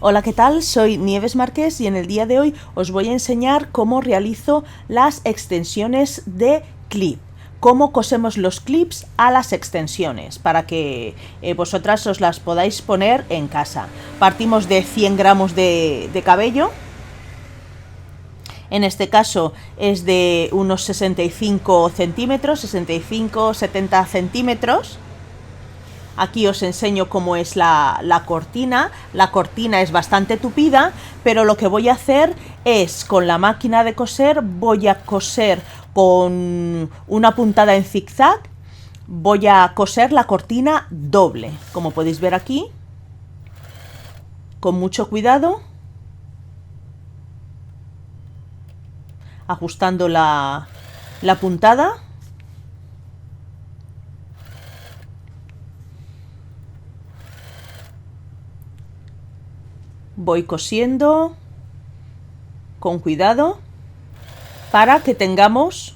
Hola, ¿qué tal? Soy Nieves Márquez y en el día de hoy os voy a enseñar cómo realizo las extensiones de clip. Cómo cosemos los clips a las extensiones para que vosotras os las podáis poner en casa. Partimos de 100 gramos de cabello. En este caso es de unos 65 centímetros, 65-70 centímetros. Aquí os enseño cómo es la cortina. La cortina es bastante tupida, pero lo que voy a hacer es, con la máquina de coser, voy a coser con una puntada en zigzag. Voy a coser la cortina doble, como podéis ver aquí, con mucho cuidado, ajustando la puntada. Voy cosiendo con cuidado para que tengamos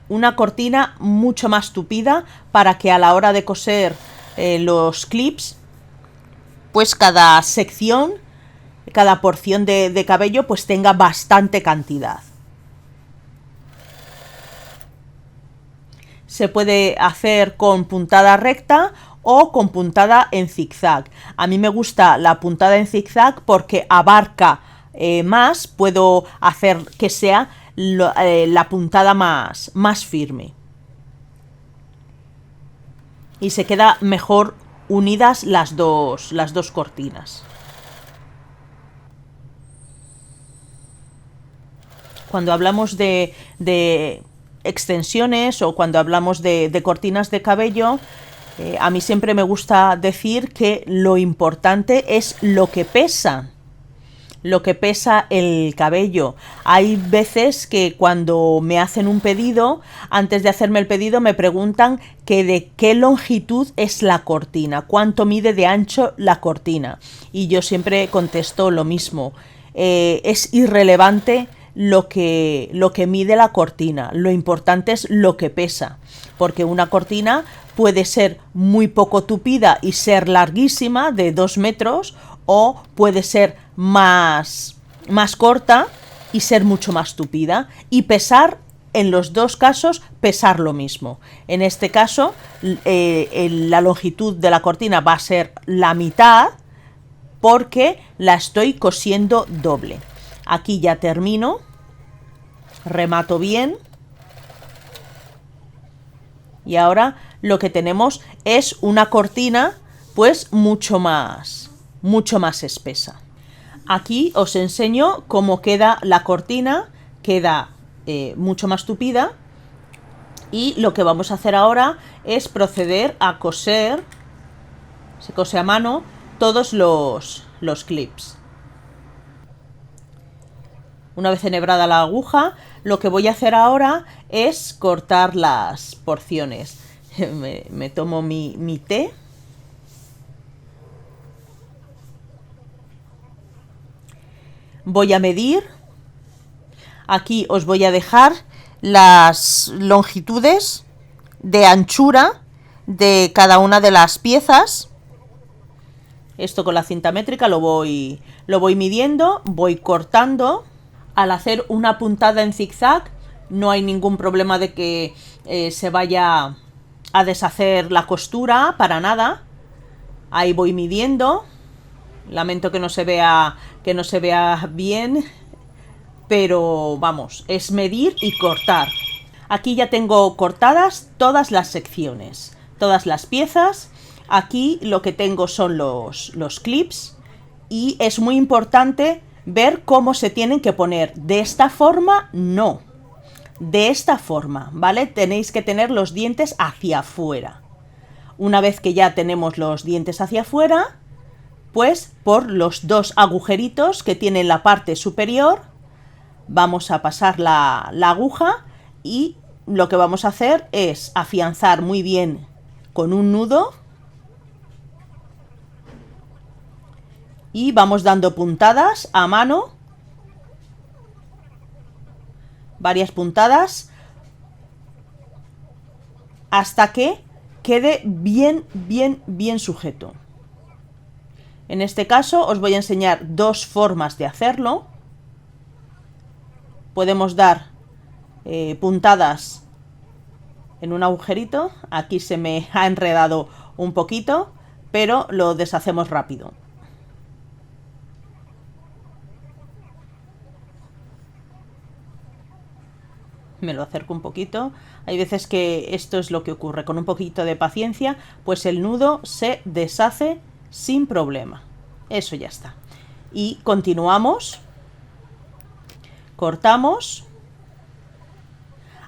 una cortina mucho más tupida, para que a la hora de coser los clips, pues cada sección, cada porción de cabello pues tenga bastante cantidad. Se puede hacer con puntada recta o con puntada en zigzag. A mí me gusta la puntada en zigzag porque abarca más, puedo hacer que sea la puntada más firme. Y se queda mejor unidas las dos cortinas. Cuando hablamos de extensiones o cuando hablamos de cortinas de cabello, a mí siempre me gusta decir que lo importante es lo que pesa el cabello. Hay veces que cuando me hacen un pedido, antes de hacerme el pedido me preguntan que de qué longitud es la cortina, cuánto mide de ancho la cortina, y yo siempre contesto lo mismo. Es irrelevante lo que mide la cortina, lo importante es lo que pesa, porque una cortina puede ser muy poco tupida y ser larguísima, de 2 metros, o puede ser más corta y ser mucho más tupida, y pesar, en los dos casos, pesar lo mismo. En este caso, la longitud de la cortina va a ser la mitad, porque la estoy cosiendo doble. Aquí ya termino, remato bien, y ahora lo que tenemos es una cortina pues mucho más espesa. Aquí os enseño cómo queda la cortina, queda mucho más tupida, y lo que vamos a hacer ahora es proceder a coser, se cose a mano, todos los clips. Una vez enhebrada la aguja, lo que voy a hacer ahora es cortar las porciones. Me tomo mi té. Voy a medir. Aquí os voy a dejar las longitudes de anchura de cada una de las piezas. Esto con la cinta métrica lo voy midiendo, voy cortando. Al hacer una puntada en zigzag no hay ningún problema de que se vaya a deshacer la costura, para nada. Ahí voy midiendo. Lamento que no se vea bien, pero vamos, es medir y cortar. Aquí ya tengo cortadas todas las secciones, todas las piezas. Aquí lo que tengo son los clips, y es muy importante ver cómo se tienen que poner. De esta forma no, de esta forma, ¿vale? Tenéis que tener los dientes hacia afuera. Una vez que ya tenemos los dientes hacia afuera, pues por los dos agujeritos que tiene en la parte superior vamos a pasar la aguja, y lo que vamos a hacer es afianzar muy bien con un nudo, y vamos dando puntadas a mano, varias puntadas, hasta que quede bien sujeto. En este caso os voy a enseñar dos formas de hacerlo. Podemos dar puntadas en un agujerito. Aquí se me ha enredado un poquito, pero lo deshacemos rápido. Me lo acerco un poquito. Hay veces que esto es lo que ocurre. Con un poquito de paciencia, pues el nudo se deshace sin problema. Eso ya está. Y continuamos. Cortamos.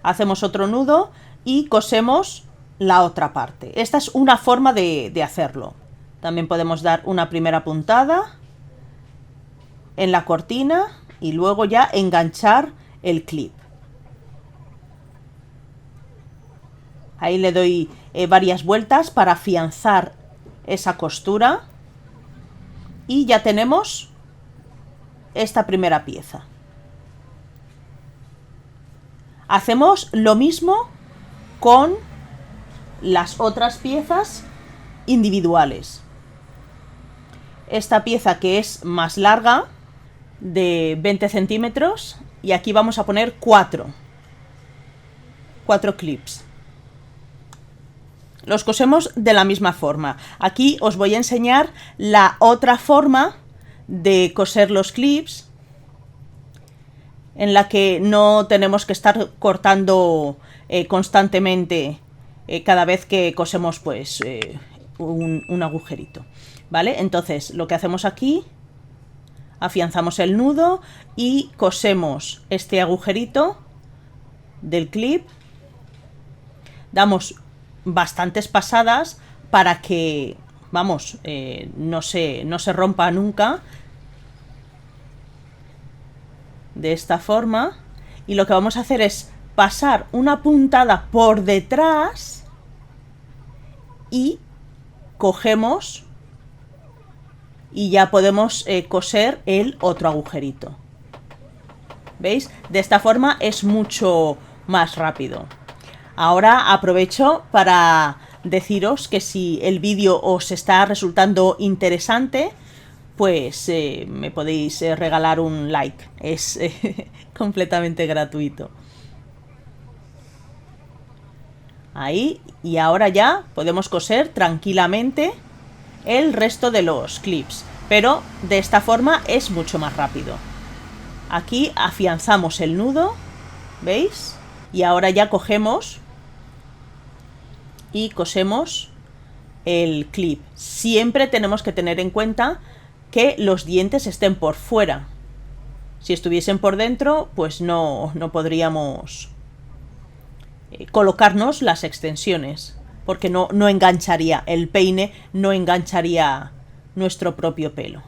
Hacemos otro nudo y cosemos la otra parte. Esta es una forma de hacerlo. También podemos dar una primera puntada en la cortina y luego ya enganchar el clip. Ahí le doy varias vueltas para afianzar esa costura. Y ya tenemos esta primera pieza. Hacemos lo mismo con las otras piezas individuales. Esta pieza que es más larga, de 20 centímetros, y aquí vamos a poner 4 clips. Los cosemos de la misma forma. Aquí os voy a enseñar la otra forma de coser los clips, en la que no tenemos que estar cortando constantemente cada vez que cosemos pues un agujerito, ¿vale? Entonces lo que hacemos aquí, afianzamos el nudo y cosemos este agujerito del clip. Damos bastantes pasadas para que, vamos, no se rompa nunca. De esta forma. Y lo que vamos a hacer es pasar una puntada por detrás y cogemos y ya podemos coser el otro agujerito. ¿Veis? De esta forma es mucho más rápido. Ahora aprovecho para deciros que si el vídeo os está resultando interesante, pues me podéis regalar un like. Es completamente gratuito. Ahí, y ahora ya podemos coser tranquilamente el resto de los clips, pero de esta forma es mucho más rápido. Aquí afianzamos el nudo, ¿veis? Y ahora ya cogemos y cosemos el clip. Siempre tenemos que tener en cuenta que los dientes estén por fuera. Si estuviesen por dentro, pues no podríamos colocarnos las extensiones, porque no engancharía el peine, no engancharía nuestro propio pelo.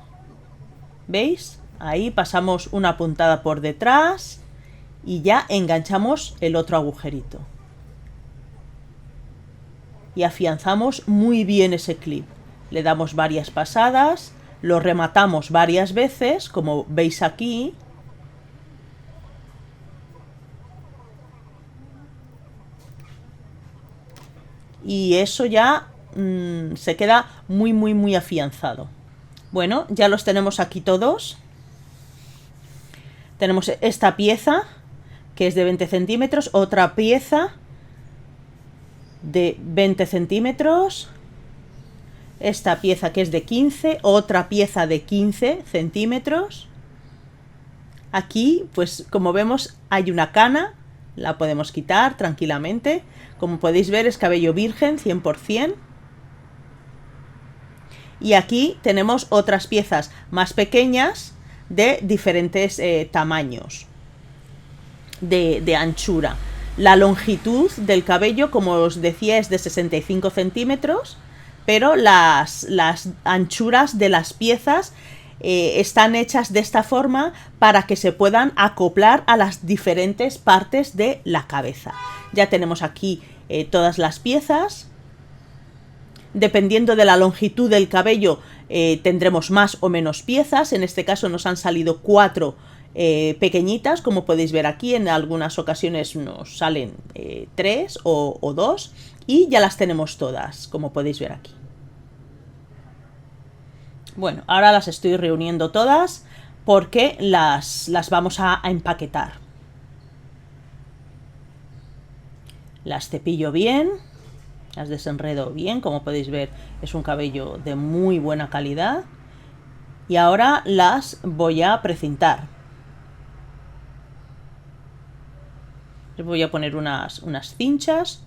¿Veis? Ahí pasamos una puntada por detrás y ya enganchamos el otro agujerito. Y afianzamos muy bien ese clip. Le damos varias pasadas, lo rematamos varias veces, como veis aquí. Y eso ya se queda muy afianzado. Bueno, ya los tenemos aquí todos. Tenemos esta pieza, que es de 20 centímetros, otra pieza de 20 centímetros, esta pieza que es de 15, otra pieza de 15 centímetros. Aquí, pues como vemos, hay una cana, la podemos quitar tranquilamente. Como podéis ver, es cabello virgen 100%. Y aquí tenemos otras piezas más pequeñas de diferentes tamaños de anchura. La longitud del cabello, como os decía, es de 65 centímetros, pero las anchuras de las piezas están hechas de esta forma para que se puedan acoplar a las diferentes partes de la cabeza. Ya tenemos aquí todas las piezas. Dependiendo de la longitud del cabello tendremos más o menos piezas. En este caso nos han salido 4 pequeñitas, como podéis ver aquí. En algunas ocasiones nos salen 3 o 2 y ya las tenemos todas, como podéis ver aquí. Bueno, ahora las estoy reuniendo todas porque las vamos a empaquetar. Las cepillo bien, las desenredo bien, como podéis ver es un cabello de muy buena calidad. Y ahora las voy a precintar. Les voy a poner unas cinchas.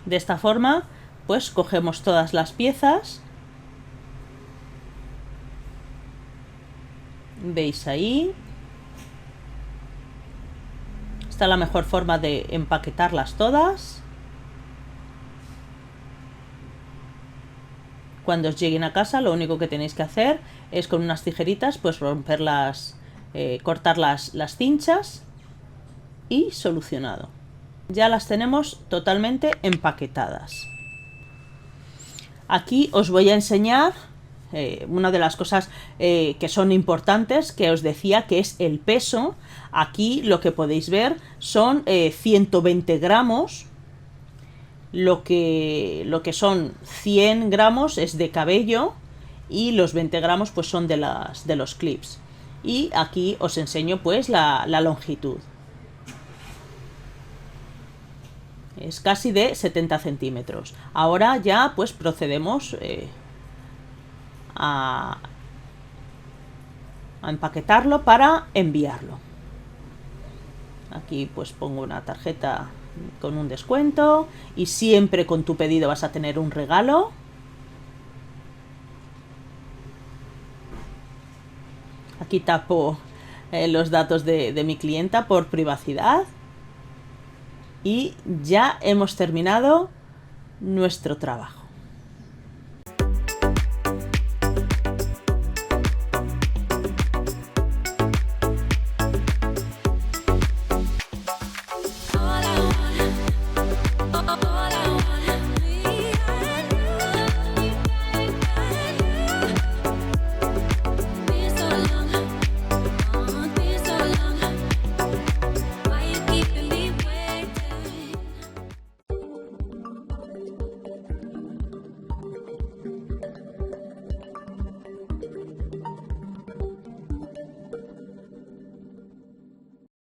De esta forma, pues cogemos todas las piezas. ¿Veis ahí? Esta es la mejor forma de empaquetarlas todas. Cuando os lleguen a casa, lo único que tenéis que hacer es con unas tijeritas, pues romperlas, cortar las cinchas y solucionado. Ya las tenemos totalmente empaquetadas. Aquí os voy a enseñar una de las cosas que son importantes, que os decía, que es el peso. Aquí lo que podéis ver son 120 gramos. Lo que son 100 gramos es de cabello y los 20 gramos pues son de los clips. Y aquí os enseño pues la longitud. Es casi de 70 centímetros. Ahora ya pues procedemos a empaquetarlo para enviarlo. Aquí pues pongo una tarjeta con un descuento y siempre con tu pedido vas a tener un regalo. Aquí tapo los datos de mi clienta por privacidad. Y ya hemos terminado nuestro trabajo.